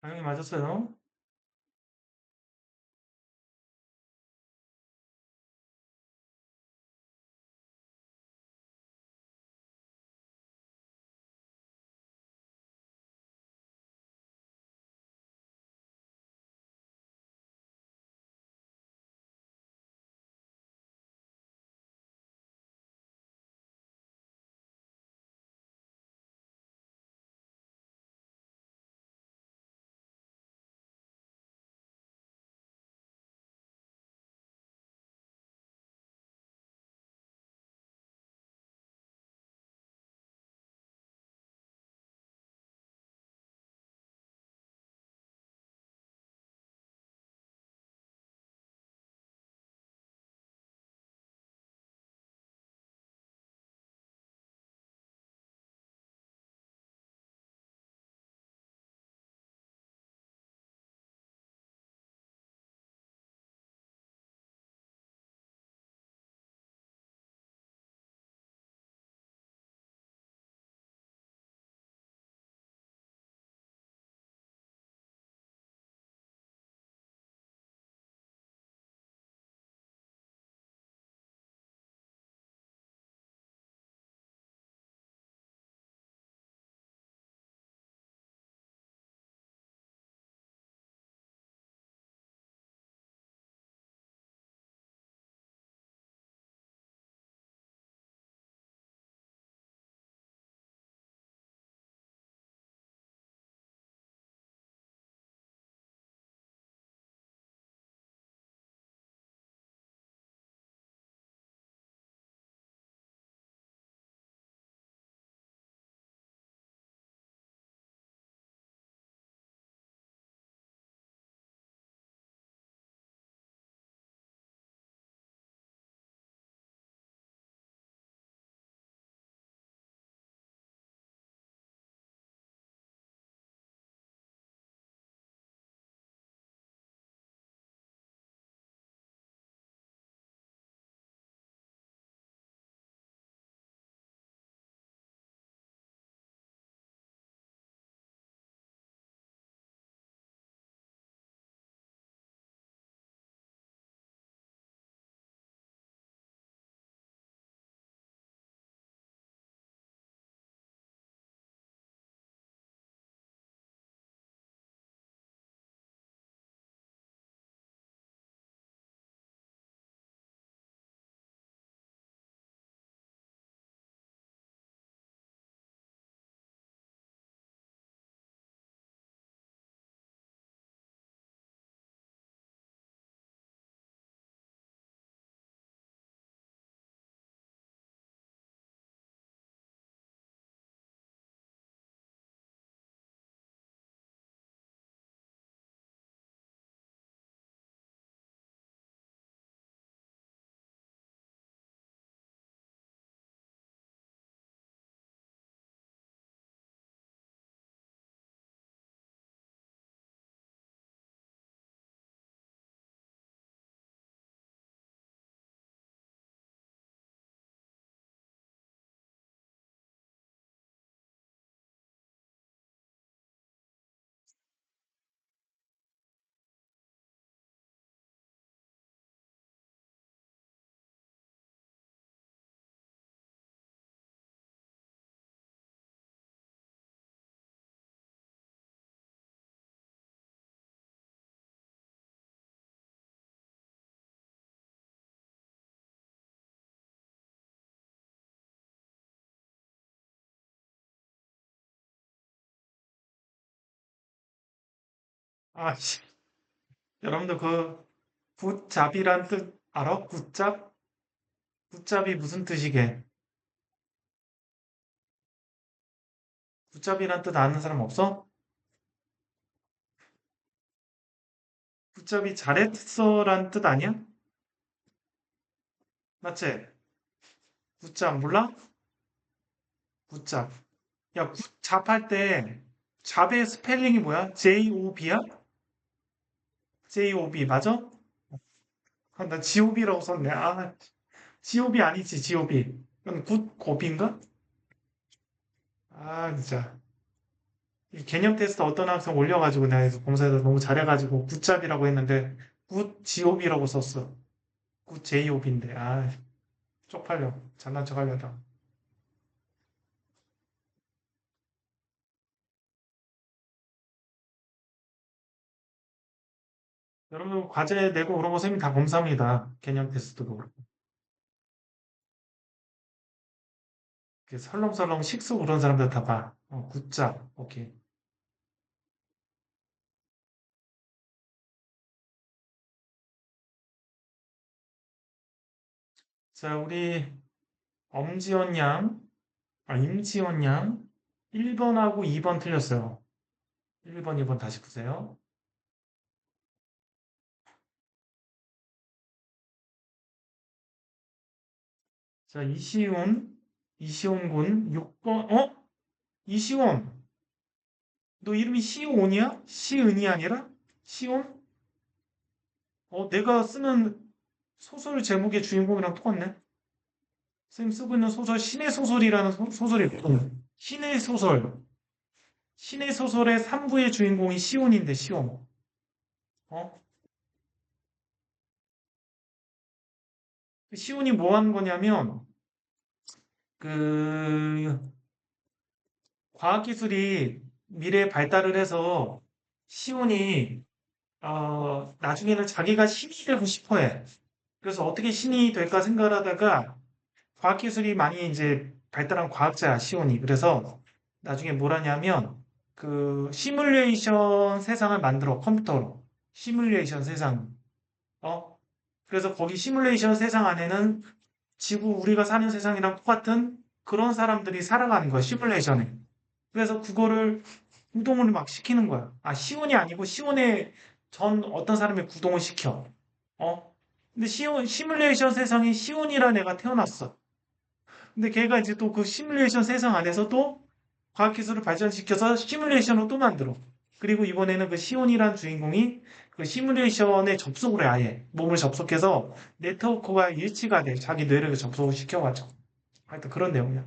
가영이 맞았어요. 아, 씨. 여러분들 그 굿잡이란 뜻 알아? 굿잡? 굿잡이 무슨 뜻이게? 굿잡이란 뜻 아는 사람 없어? 굿잡이 잘했어란 뜻 아니야? 맞지? 굿잡 몰라? 굿잡. 야, 굿잡 할 때 잡의 스펠링이 뭐야? Job야? Job 맞아? 아, 나 GOB라고 썼네. 아, GOB 아니지, GOB. 그건 굿고비인가? 아, 진짜. 이 개념 테스트 어떤 학생 올려가지고 내가 그래서 검사에서 너무 잘해가지고 굿잡이라고 했는데 굿 GOB라고 썼어. 굿 JOB인데. 아, 쪽팔려. 잘난 척 하려다. 여러분 과제 내고 그런 거 쌤이 다 검사합니다. 개념 테스트도 그렇고. 이렇게 설렁설렁 식수 그런 사람들 다 봐. 굿잡. 오케이. 자, 우리 엄지원 양, 임지원 양 1번하고 2번 틀렸어요. 1번, 2번 다시 보세요. 자, 이시온 군 6번, 이시온, 너 이름이 시온이야? 시은이 아니라? 시온? 내가 쓰는 소설 제목의 주인공이랑 똑같네. 선생님 쓰고 있는 소설, 신의 소설이라는 소설이 있거든. 신의 소설. 신의 소설의 3부의 주인공이 시온인데, 시온. 어? 시온이 뭐 하는 거냐면, 그, 과학기술이 미래에 발달을 해서 시온이 나중에는 자기가 신이 되고 싶어 해. 그래서 어떻게 신이 될까 생각을 하다가 과학기술이 많이 이제 발달한 과학자야, 시온이. 그래서 나중에 뭘 하냐면 그 시뮬레이션 세상을 만들어, 컴퓨터로. 시뮬레이션 세상. 어? 그래서 거기 시뮬레이션 세상 안에는 지구 우리가 사는 세상이랑 똑같은 그런 사람들이 살아가는 거야, 시뮬레이션에. 그래서 그거를 구동을 막 시키는 거야. 아, 시온이 아니고 시온의 전 어떤 사람의 구동을 시켜. 근데 시뮬레이션 세상에 시온이라는 애가 태어났어. 근데 걔가 이제 또 그 시뮬레이션 세상 안에서 또 과학기술을 발전시켜서 시뮬레이션을 또 만들어. 그리고 이번에는 그 시온이란 주인공이 그 시뮬레이션에 접속을 해, 아예. 몸을 접속해서 네트워크가 일치가 돼. 자기 뇌를 접속을 시켜가지고. 하여튼 그런 내용이야.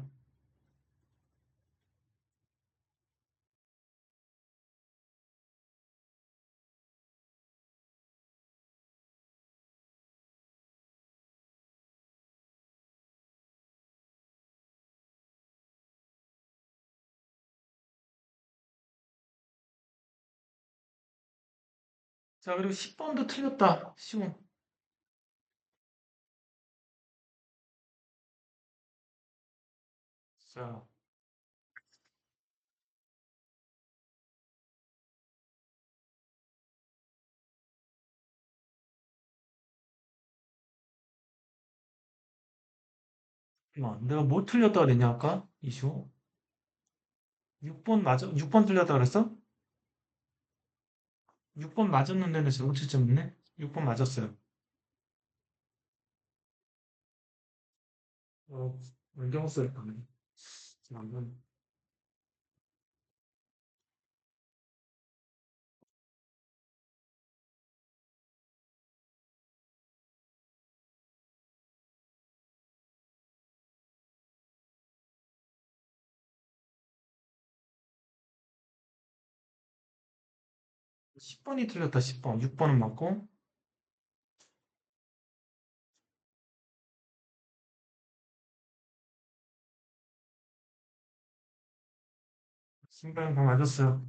자, 그리고 10번도 틀렸다. 시온. 자, 내가 뭐 틀렸다 그랬냐, 아까? 이슈. 6번 맞아, 6번 틀렸다 그랬어? 6번 맞았는데 내 잘못 채점했네? 6번 맞았어요. 어, 안경 쓸 거네. 지난번. 10번이 틀렸다, 10번. 6번은 맞고. 신발 다 맞았어요.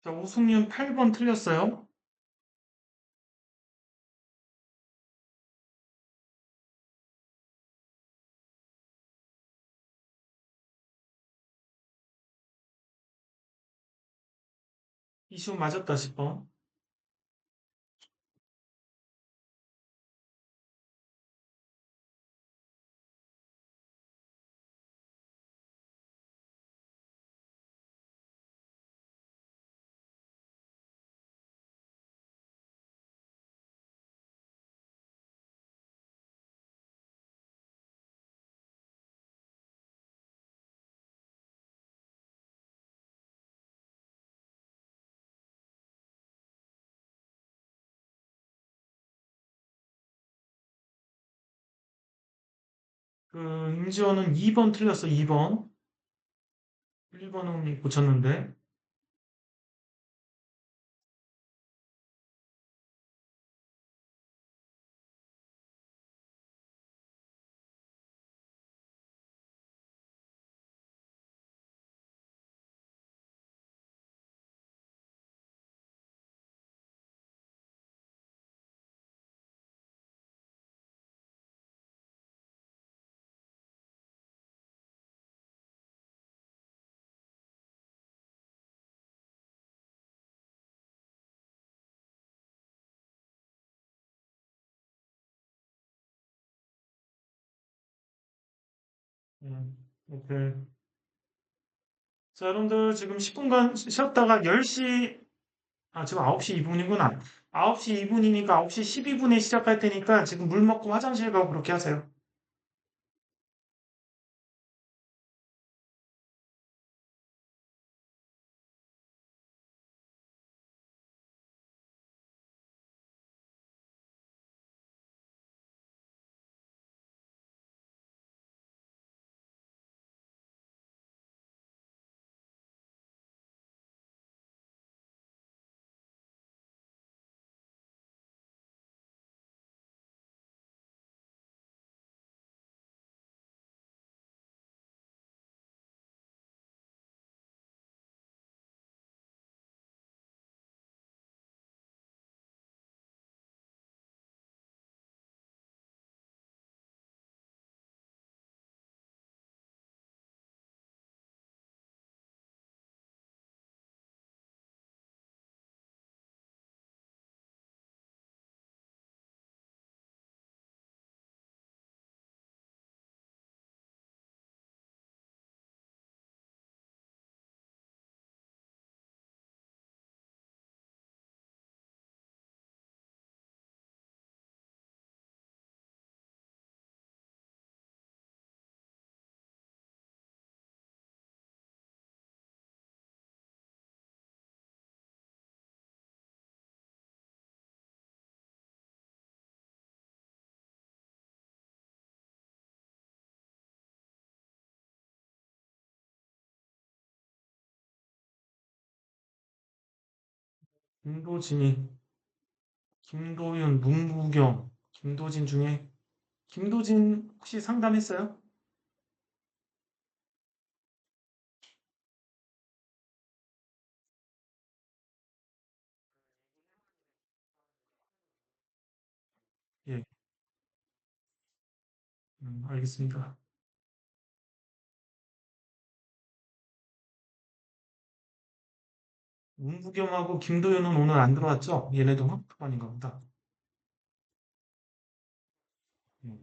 자, 우승률 8번 틀렸어요. 이시우 맞았다 10번. 그, 임지원은 2번 틀렸어, 2번. 1번은 고쳤는데. 오케이. 자, 여러분들 지금 10분간 쉬었다가 10시, 아, 지금 9시 2분이구나. 9시 2분이니까 9시 12분에 시작할 테니까 지금 물 먹고 화장실 가고 그렇게 하세요. 김도진이, 김도윤, 문구경, 김도진 중에, 김도진 혹시 상담했어요? 예, 알겠습니다. 문구경하고 김도윤은 오늘 안 들어왔죠? 얘네도 학습반인가 보다. 예.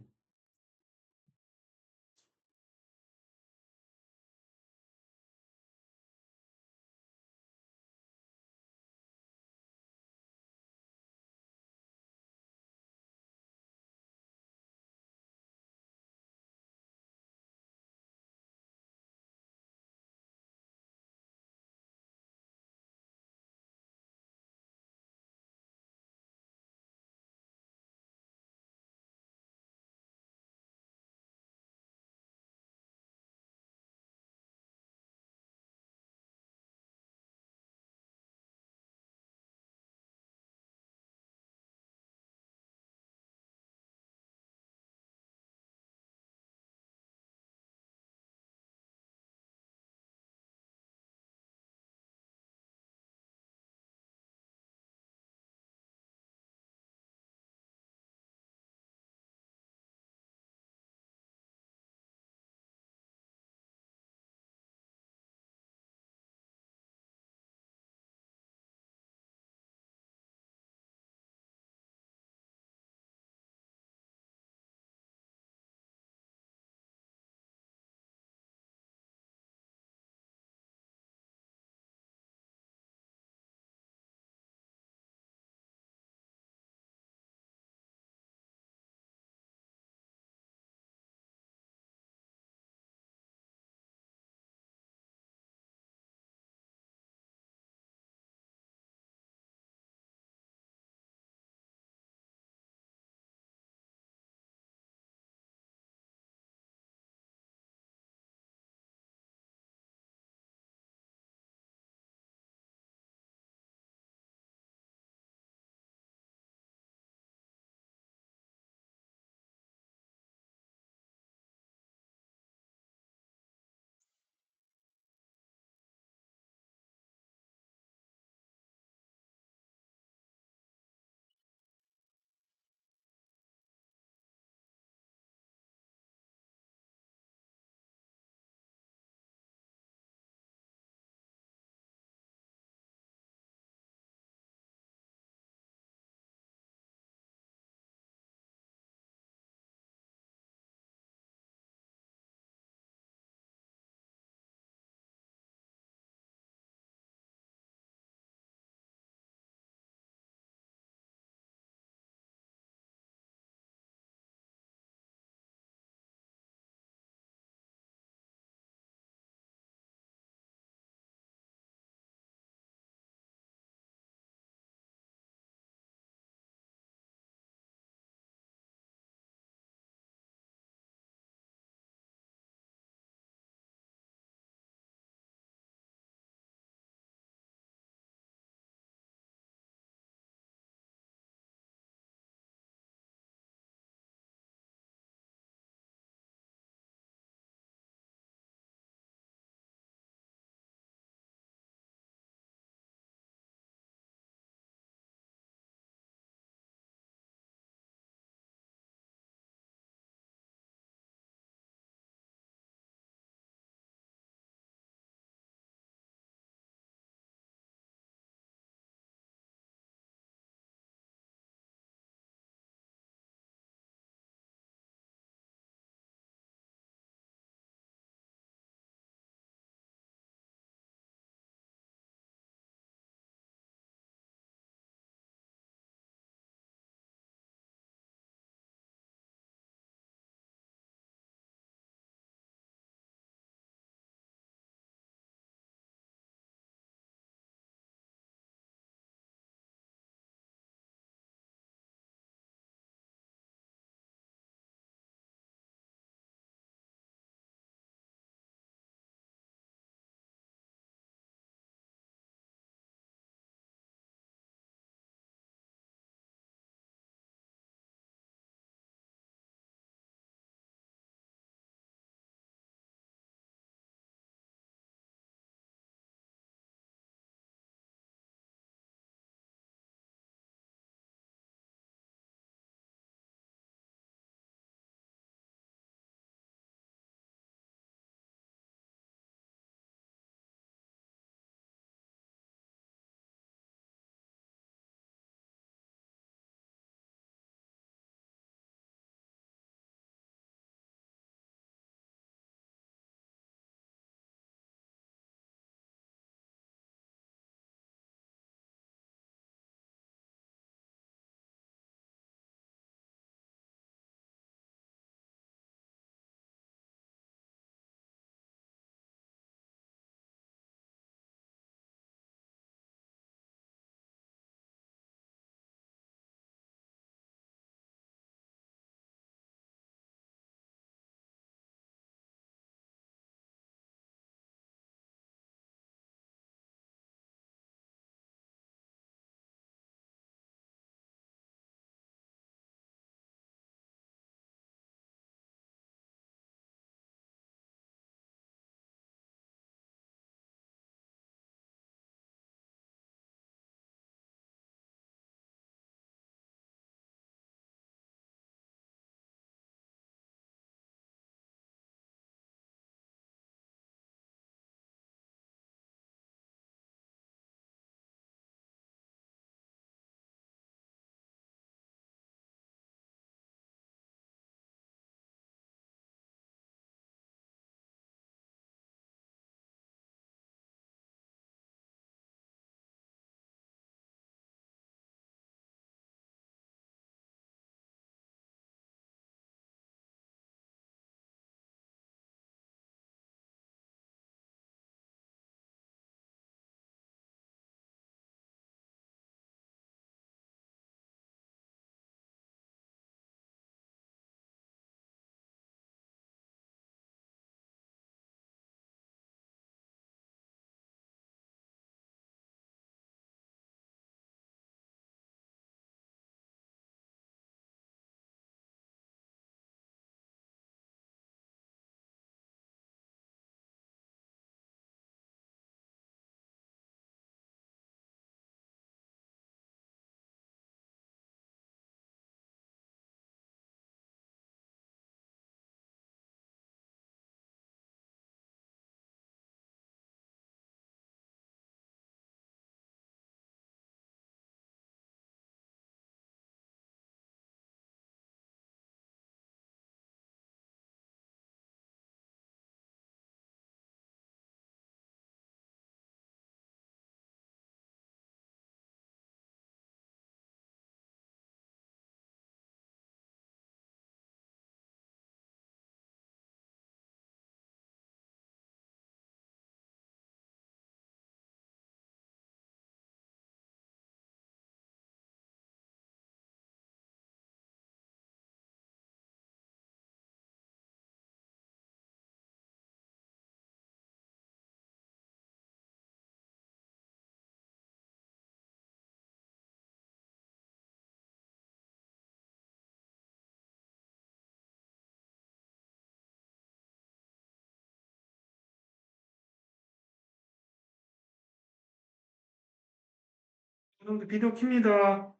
비디오 킵니다.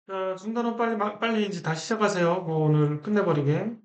자, 중단은 빨리 이제 다시 시작하세요. 뭐 오늘 끝내버리게.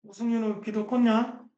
우승윤은 비디오 껐냐?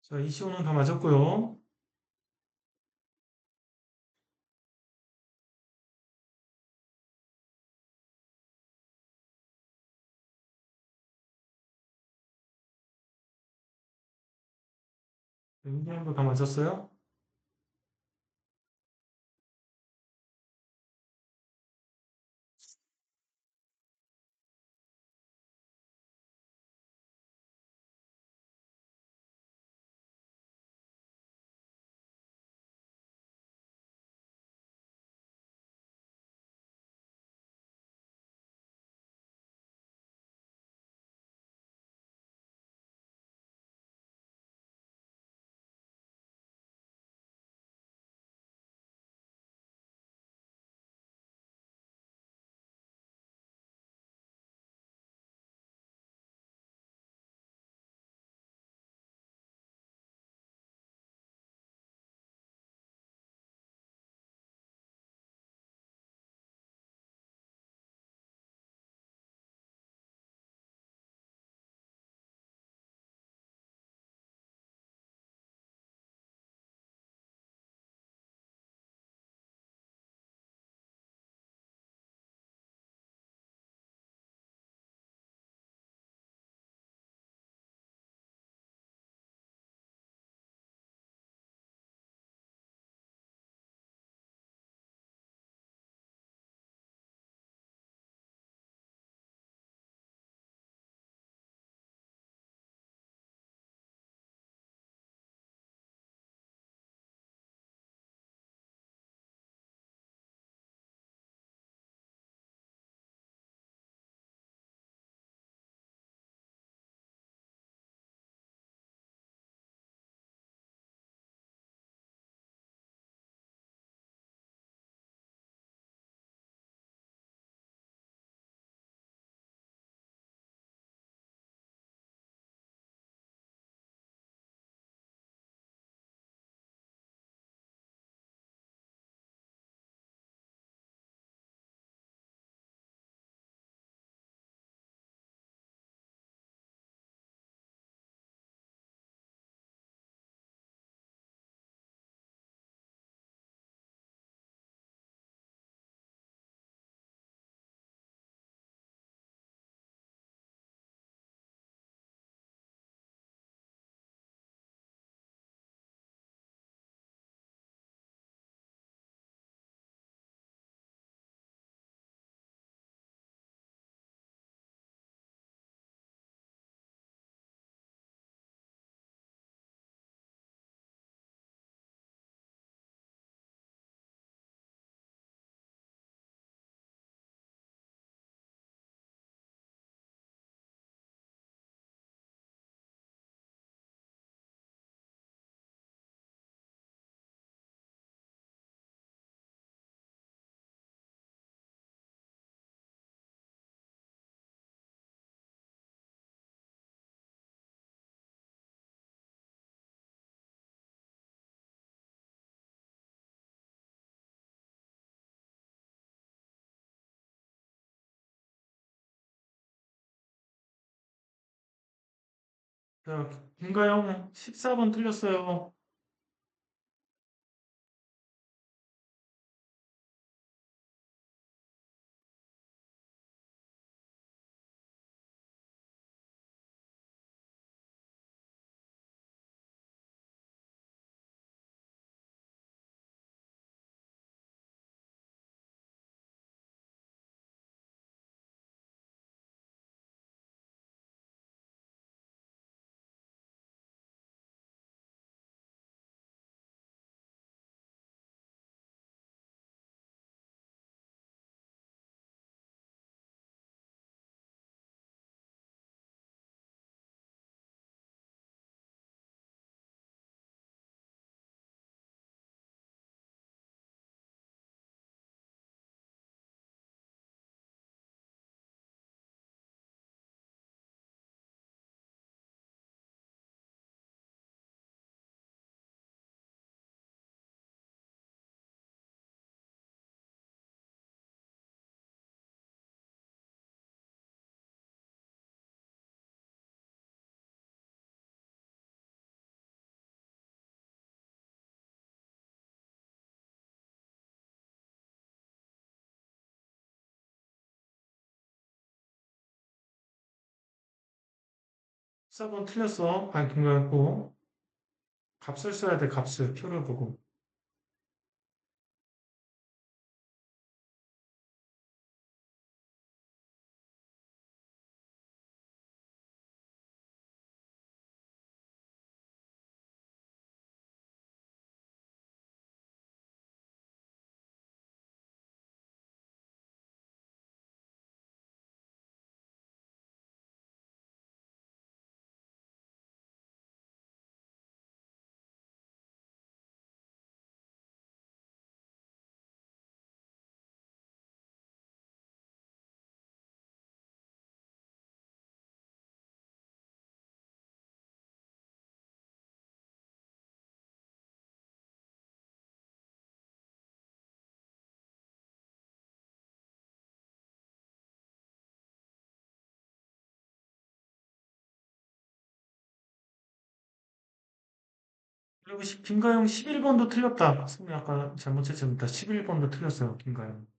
자, 이시호는 다 맞았고요. 윤기현도 다 맞았어요. 자, 김가영 14번 틀렸어요. 14번 틀렸어. 김가영고. 값을 써야 돼, 값을. 표를 보고. 그리고 김가영 11번도 틀렸다. 선생님 아까 잘못 찾습니다. 11번도 틀렸어요, 김가영.